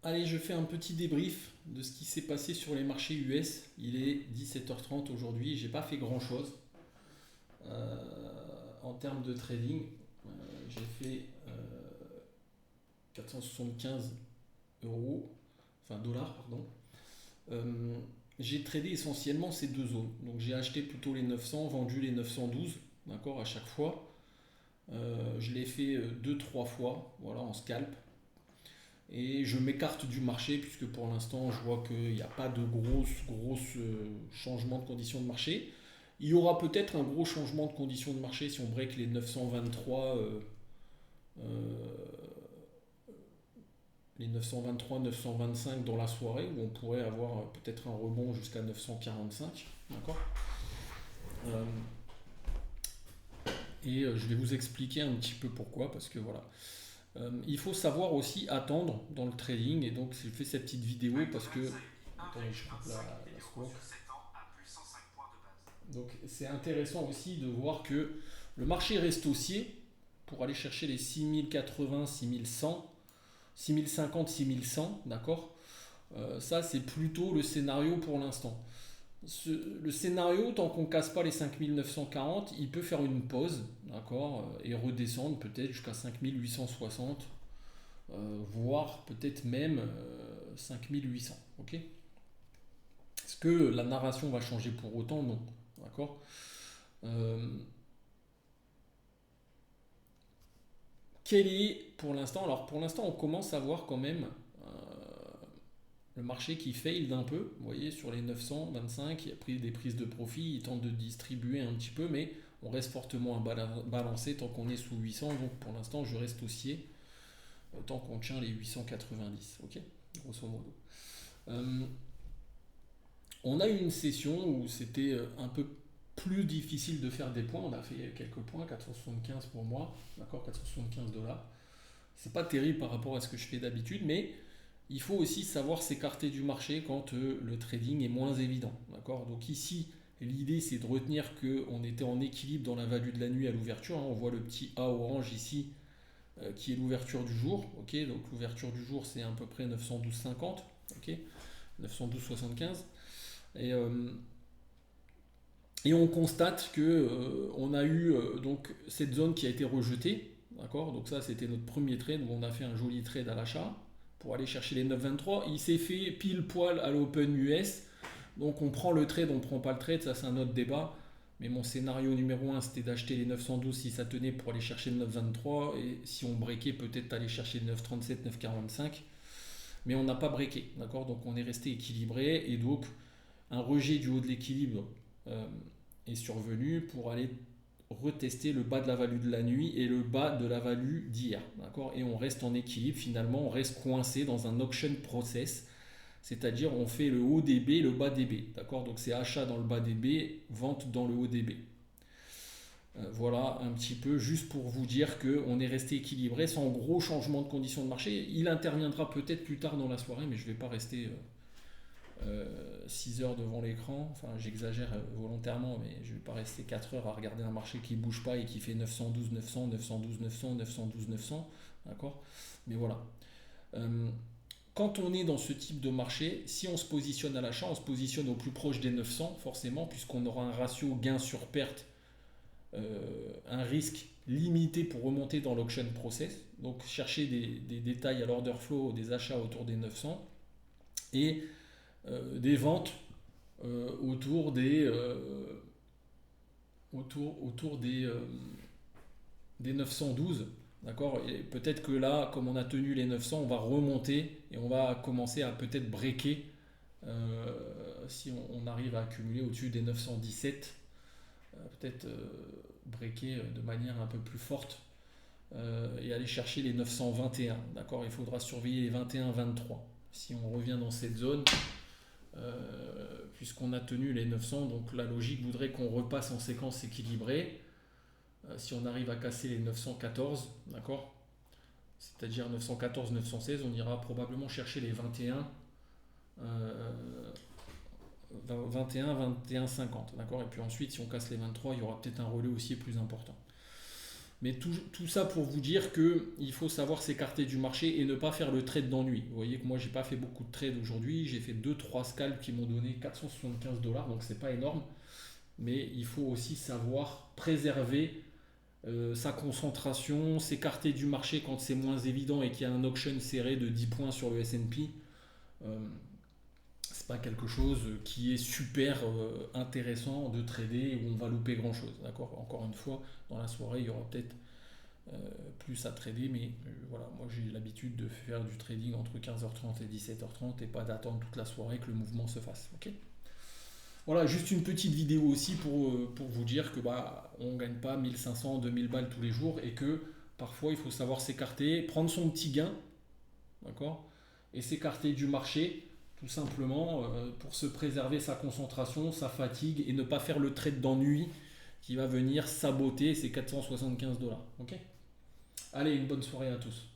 Allez, je fais un petit débrief de ce qui s'est passé sur les marchés US. Il est 17h30 aujourd'hui, j'ai pas fait grand-chose en termes de trading. J'ai fait 475 euros, enfin dollars, pardon. Euh, j'ai tradé essentiellement ces deux zones. Donc j'ai acheté plutôt les 900, vendu les 912, d'accord, à chaque fois. Je l'ai fait deux, trois fois, voilà, en scalp. Et je m'écarte du marché puisque pour l'instant je vois qu'il n'y a pas de grosses changements de conditions de marché. Il y aura peut-être un gros changement de conditions de marché si on break les 923, euh, les 923, 925 dans la soirée où on pourrait avoir peut-être un rebond jusqu'à 945. D'accord. Euh, je vais vous expliquer un petit peu pourquoi parce que voilà. Il faut savoir aussi attendre dans le trading et donc j'ai fait cette petite vidéo parce que attendez, je coupe la smoke. Donc c'est intéressant aussi de voir que le marché reste haussier pour aller chercher les 6080, 6100, 6050, 6100, d'accord. Ça c'est plutôt le scénario pour l'instant. Le scénario, tant qu'on ne casse pas les 5940, il peut faire une pause, d'accord, et redescendre peut-être jusqu'à 5860, voire peut-être même 5800. Ok. Est-ce que la narration va changer pour autant? Non. D'accord. Euh, Quel est pour l'instant? Alors pour l'instant, on commence à voir quand même le marché qui fail d'un peu. Vous voyez, sur les 925, il y a pris des prises de profit, il tente de distribuer un petit peu, mais on reste fortement balancé tant qu'on est sous 800. Donc pour l'instant, je reste haussier tant qu'on tient les 890. Ok, grosso modo. Euh, on a eu une session où c'était un peu plus difficile de faire des points. On a fait quelques points, 475 pour moi, d'accord, 475 dollars. C'est pas terrible par rapport à ce que je fais d'habitude, mais il faut aussi savoir s'écarter du marché quand le trading est moins évident, d'accord. Donc ici, l'idée c'est de retenir qu'on était en équilibre dans la value de la nuit à l'ouverture, hein. On voit le petit A orange ici qui est l'ouverture du jour, ok. Donc l'ouverture du jour c'est à peu près 912,50, ok, 912,75. Et, euh, et on constate que on a eu donc cette zone qui a été rejetée, d'accord. Donc ça c'était notre premier trade où on a fait un joli trade à l'achat pour aller chercher les 9,23. Il s'est fait pile poil à l'Open US. Donc on prend le trade, on ne prend pas le trade, ça c'est un autre débat. Mais mon scénario numéro un c'était d'acheter les 912 si ça tenait pour aller chercher le 9,23. Et si on breakait, peut-être aller chercher le 9,37, 9,45. Mais on n'a pas breaké, d'accord. Donc on est resté équilibré. Et donc un rejet du haut de l'équilibre euh, est survenu pour aller retester le bas de la value de la nuit et le bas de la value d'hier. D'accord. Et on reste en équilibre, finalement, on reste coincé dans un auction process, c'est-à-dire on fait le haut DB, le bas DB. D'accord. Donc c'est achat dans le bas DB, vente dans le haut DB. Voilà un petit peu juste pour vous dire qu'on est resté équilibré sans gros changement de conditions de marché. Il interviendra peut-être plus tard dans la soirée, mais je ne vais pas rester 6 heures devant l'écran. Enfin, j'exagère volontairement, mais je ne vais pas rester 4 heures à regarder un marché qui ne bouge pas et qui fait 912, 900, 912, 900, 912, 900. D'accord. Mais voilà. Euh, Quand on est dans ce type de marché, si on se positionne à l'achat, on se positionne au plus proche des 900, forcément, puisqu'on aura un ratio gain sur perte, un risque limité pour remonter dans l'auction process. Donc, chercher des détails à l'order flow, des achats autour des 900 et des ventes autour des 912. D'accord. Et peut-être que là, comme on a tenu les 900, on va remonter et on va commencer à peut-être breaker si on arrive à accumuler au-dessus des 917. Peut-être breaker de manière un peu plus forte et aller chercher les 921. D'accord. Il faudra surveiller les 21-23. Si on revient dans cette zone, puisqu'on a tenu les 900, donc la logique voudrait qu'on repasse en séquence équilibrée. Si on arrive à casser les 914, d'accord, c'est-à-dire 914-916, on ira probablement chercher les 21, 21, 21, 50, d'accord. Et puis ensuite, si on casse les 23, il y aura peut-être un relais haussier plus important. Mais tout ça pour vous dire qu'il faut savoir s'écarter du marché et ne pas faire le trade d'ennui. Vous voyez que moi, j'ai pas fait beaucoup de trades aujourd'hui. J'ai fait deux trois scalps qui m'ont donné 475 $, donc c'est pas énorme. Mais il faut aussi savoir préserver sa concentration, s'écarter du marché quand c'est moins évident et qu'il y a un auction serré de 10 points sur le S&P. Euh, c'est pas quelque chose qui est super intéressant de trader où on va louper grand chose. D'accord. Encore une fois, dans la soirée, il y aura peut-être plus à trader, mais voilà, moi j'ai l'habitude de faire du trading entre 15h30 et 17h30 et pas d'attendre toute la soirée que le mouvement se fasse. Ok. Voilà, juste une petite vidéo aussi pour vous dire que on ne gagne pas 1500, 2000 balles tous les jours et que parfois il faut savoir s'écarter, prendre son petit gain, d'accord, et s'écarter du marché tout simplement pour se préserver sa concentration, sa fatigue et ne pas faire le trade d'ennui qui va venir saboter ces 475 $. Ok. Allez, une bonne soirée à tous.